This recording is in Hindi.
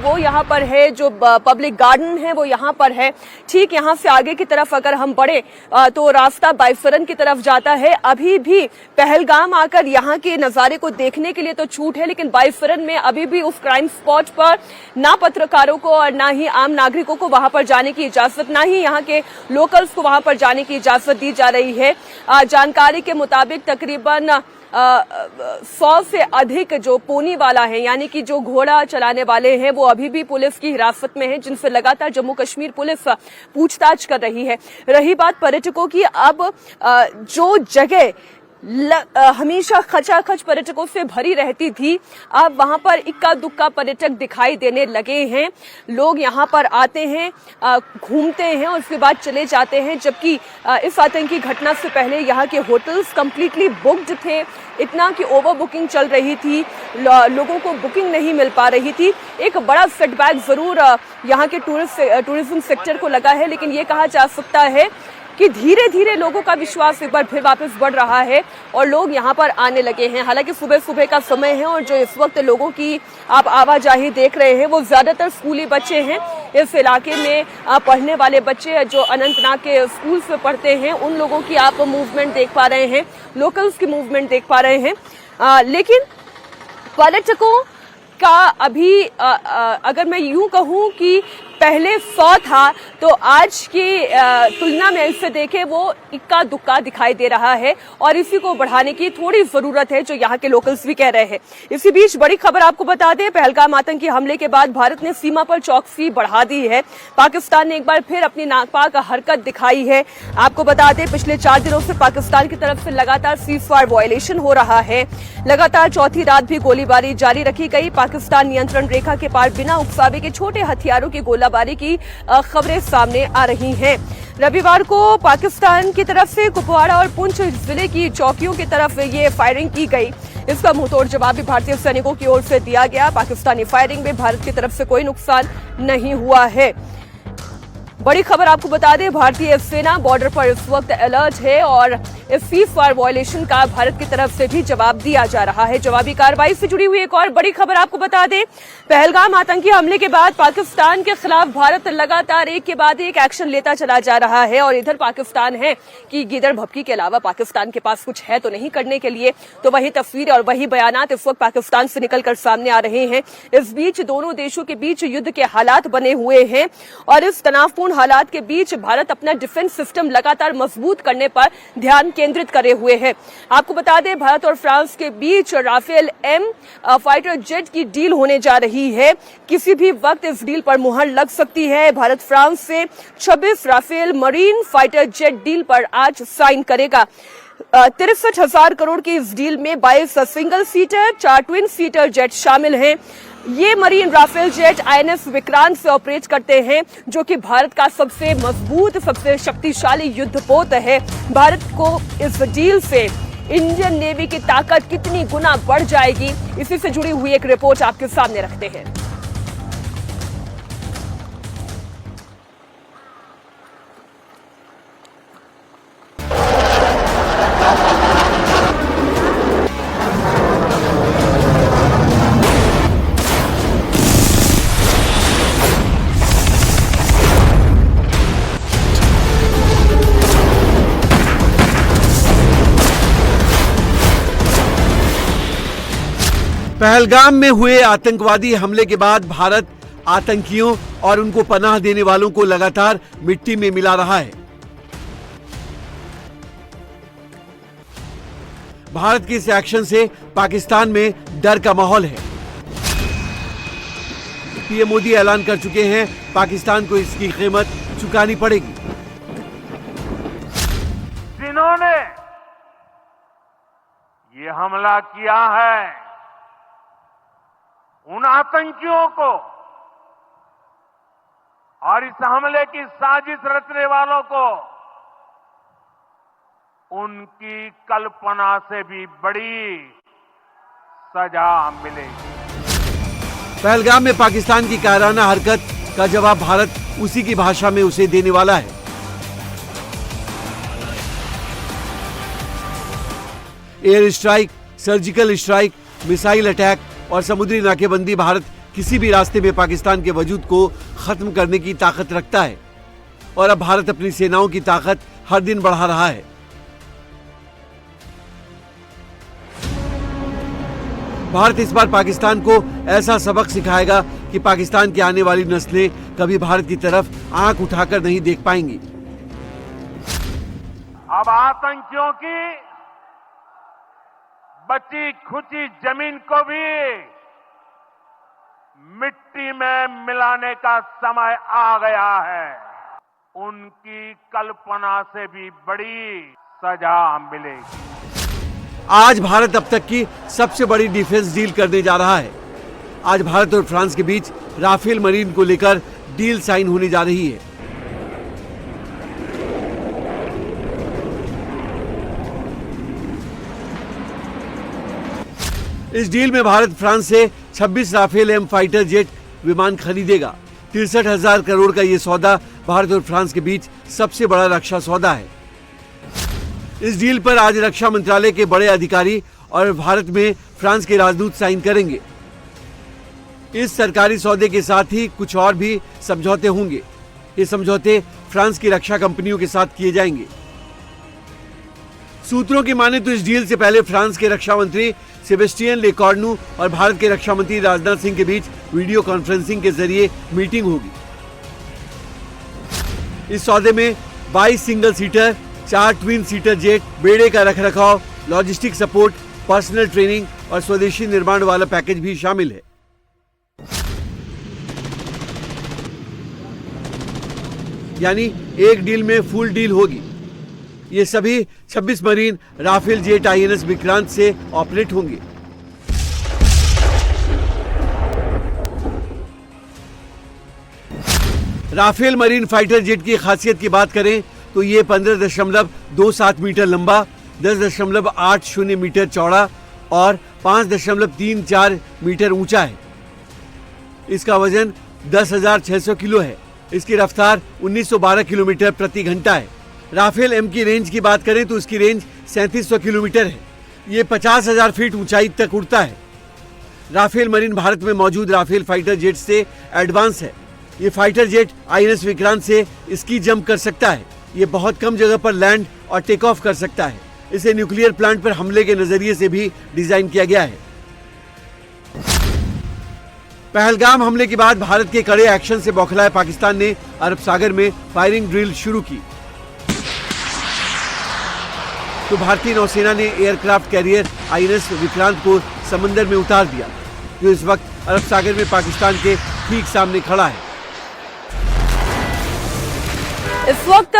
वो यहाँ पर है, जो पब्लिक गार्डन है वो यहाँ पर है। ठीक यहाँ से आगे की तरफ अगर हम बढ़े तो रास्ता बाइफरन की तरफ जाता है। अभी भी पहलगाम आकर यहाँ के नज़ारे को देखने के लिए तो छूट है, लेकिन बाइफरन में अभी भी उस क्राइम स्पॉट पर ना पत्रकारों को और ना ही आम नागरिकों को वहां पर जाने की इजाजत, ना ही यहाँ के लोकल्स को वहां पर जाने की इजाजत दी जा रही है। जानकारी के मुताबिक तकरीबन 100 से अधिक जो पोनी वाला है, यानी कि जो घोड़ा चलाने वाले हैं, वो अभी भी पुलिस की हिरासत में हैं, जिनसे लगातार जम्मू कश्मीर पुलिस पूछताछ कर रही है। रही बात पर्यटकों की, अब जो जगह हमेशा खचाखच पर्यटकों से भरी रहती थी, अब वहां पर इक्का दुक्का पर्यटक दिखाई देने लगे हैं। लोग यहां पर आते हैं, घूमते हैं और उसके बाद चले जाते हैं, जबकि इस आतंकी घटना से पहले यहां के होटल्स कंप्लीटली बुक्ड थे। इतना कि ओवर बुकिंग चल रही थी, लोगों को बुकिंग नहीं मिल पा रही थी। एक बड़ा सेटबैक जरूर यहाँ के टूरिज्म सेक्टर को लगा है, लेकिन ये कहा जा सकता है कि धीरे धीरे लोगों का विश्वास एक बार फिर वापस बढ़ रहा है और लोग यहाँ पर आने लगे हैं। हालांकि सुबह सुबह का समय है और जो इस वक्त लोगों की आप आवाजाही देख रहे हैं वो ज्यादातर स्कूली बच्चे हैं। इस इलाके में पढ़ने वाले बच्चे जो अनंतनाग के स्कूल में पढ़ते हैं, उन लोगों की आप मूवमेंट देख पा रहे हैं, लोकल्स की मूवमेंट देख पा रहे हैं। लेकिन पर्यटकों का अभी अगर मैं यूं कहूं कि पहले 100 था, तो आज की तुलना में इसे देखें वो इक्का दुक्का दिखाई दे रहा है और इसी को बढ़ाने की थोड़ी जरूरत है, जो यहाँ के लोकल्स भी कह रहे हैं। इसी बीच बड़ी खबर आपको बता दें, पहलगाम आतंकी हमले के बाद भारत ने सीमा पर चौकसी बढ़ा दी है। पाकिस्तान ने एक बार फिर अपनी नापाक हरकत दिखाई है। आपको बता दें, पिछले 4 दिनों से पाकिस्तान की तरफ से लगातार सीजफायर वायलेशन हो रहा है। लगातार चौथी रात भी गोलीबारी जारी रखी गई। पाकिस्तान नियंत्रण रेखा के पार बिना उकसावे के छोटे हथियारों की गोलाबारी की खबरें सामने आ रही हैं। रविवार को पाकिस्तान की तरफ से कुपवाड़ा और पुंछ जिले की चौकियों की तरफ ये फायरिंग की गई। इसका मुंहतोड़ जवाब भी भारतीय सैनिकों की ओर से दिया गया। पाकिस्तानी फायरिंग में भारत की तरफ से कोई नुकसान नहीं हुआ है। बड़ी खबर आपको बता दें, भारतीय सेना बॉर्डर पर इस वक्त अलर्ट है और इस सीजफायर वायलेशन का भारत की तरफ से भी जवाब दिया जा रहा है। जवाबी कार्रवाई से जुड़ी हुई एक और बड़ी खबर आपको बता दें, पहलगाम आतंकी हमले के बाद पाकिस्तान के खिलाफ भारत लगातार एक के बाद एक एक्शन लेता चला जा रहा है। और इधर पाकिस्तान है कि गिदड़ भपकी के अलावा पाकिस्तान के पास कुछ है तो नहीं करने के लिए, तो वही तस्वीरें और वही बयानात इस वक्त पाकिस्तान से निकलकर सामने आ रहे हैं। इस बीच दोनों देशों के बीच युद्ध के हालात बने हुए हैं और इस तनावपूर्ण हालात के बीच भारत अपना डिफेंस सिस्टम लगातार मजबूत करने पर ध्यान केंद्रित करे हुए है। आपको बता दें, भारत और फ्रांस के बीच राफेल एम फाइटर जेट की डील होने जा रही है। किसी भी वक्त इस डील पर मुहर लग सकती है। भारत फ्रांस से 26 Rafale marine fighter jet deal पर आज साइन करेगा। 63,000 करोड़ की इस डील में 22 single seater, 4 twin seater jet शामिल हैं। ये marine Rafale jet INS Vikrant से ऑपरेट करते हैं, जो कि भारत का सबसे मजबूत, सबसे शक्तिशाली युद्धपोत है। भारत को इस डील से इंडियन नेवी की ताकत कितनी गुना बढ़ जाएगी, इसी से जुड़ी हुई एक रिपोर्ट आपके सामने रखते हैं। पहलगाम में हुए आतंकवादी हमले के बाद भारत आतंकियों और उनको पनाह देने वालों को लगातार मिट्टी में मिला रहा है। भारत के इस एक्शन से पाकिस्तान में डर का माहौल है। पीएम मोदी ऐलान कर चुके हैं, पाकिस्तान को इसकी कीमत चुकानी पड़ेगी। जिन्होंने ये हमला किया है, उन आतंकियों को और इस हमले की साजिश रचने वालों को उनकी कल्पना से भी बड़ी सजा मिलेगी। पहलगाम में पाकिस्तान की कायराना हरकत का जवाब भारत उसी की भाषा में उसे देने वाला है। Air strike, surgical strike, missile attack और समुद्री नाकेबंदी भारत किसी भी रास्ते में पाकिस्तान के वजूद को खत्म करने की ताकत रखता है और अब भारत अपनी सेनाओं की ताकत हर दिन बढ़ा रहा है। भारत इस बार पाकिस्तान को ऐसा सबक सिखाएगा कि पाकिस्तान की आने वाली नस्लें कभी भारत की तरफ आंख उठाकर नहीं देख पाएंगी। अब आतंकियों की बची खुची जमीन को भी मिट्टी में मिलाने का समय आ गया है। उनकी कल्पना से भी बड़ी सजा मिलेगी। आज भारत अब तक की सबसे बड़ी डिफेंस डील करने जा रहा है। आज भारत और फ्रांस के बीच राफेल मरीन को लेकर डील साइन होने जा रही है। इस डील में भारत फ्रांस से 26 राफेल एम फाइटर जेट विमान खरीदेगा। 63,000 करोड़ का यह सौदा भारत और फ्रांस के बीच सबसे बड़ा रक्षा सौदा है। इस डील पर आज रक्षा मंत्रालय के बड़े अधिकारी और भारत में फ्रांस के राजदूत साइन करेंगे। इस सरकारी सौदे के साथ ही कुछ और भी समझौते होंगे। ये समझौते फ्रांस की रक्षा कंपनियों के साथ किए जाएंगे। सूत्रों की माने तो इस डील से पहले फ्रांस के रक्षा मंत्री सेबेस्टियन लेकॉर्नु और भारत के रक्षा मंत्री राजनाथ सिंह के बीच वीडियो कॉन्फ्रेंसिंग के जरिए मीटिंग होगी। इस सौदे में 22 single seater, 4 twin seater jet, बेड़े का रखरखाव, लॉजिस्टिक सपोर्ट, पर्सनल ट्रेनिंग और स्वदेशी निर्माण वाला पैकेज भी शामिल है। यानी एक डील में फुल डील होगी। ये सभी 26 marine Rafale jet INS Vikrant से ऑपरेट होंगे। राफेल मरीन फाइटर जेट की खासियत की बात करें तो ये 15.27 मीटर लंबा, 10.80 मीटर चौड़ा और 5.34 मीटर ऊंचा है। इसका वजन 10,600 किलो है। इसकी रफ्तार 1912 किलोमीटर प्रति घंटा है। राफेल एम की रेंज की बात करें तो इसकी रेंज 3700 किलोमीटर है। ये 50,000 फीट ऊंचाई तक उड़ता है। राफेल मरीन भारत में मौजूद राफेल फाइटर जेट से एडवांस है। ये फाइटर जेट INS विक्रांत से स्की जंप कर सकता है। ये बहुत कम जगह पर लैंड और टेक ऑफ कर सकता है। इसे न्यूक्लियर प्लांट पर हमले के नजरिए से भी डिजाइन किया गया है। पहलगाम हमले के बाद भारत के कड़े एक्शन से बौखलाए पाकिस्तान ने अरब सागर में फायरिंग ड्रिल शुरू की तो भारतीय नौसेना ने एयरक्राफ्ट कैरियर INS विक्रांत को समंदर में उतार दिया, जो इस वक्त अरब सागर में पाकिस्तान के ठीक सामने खड़ा है। इस वक्त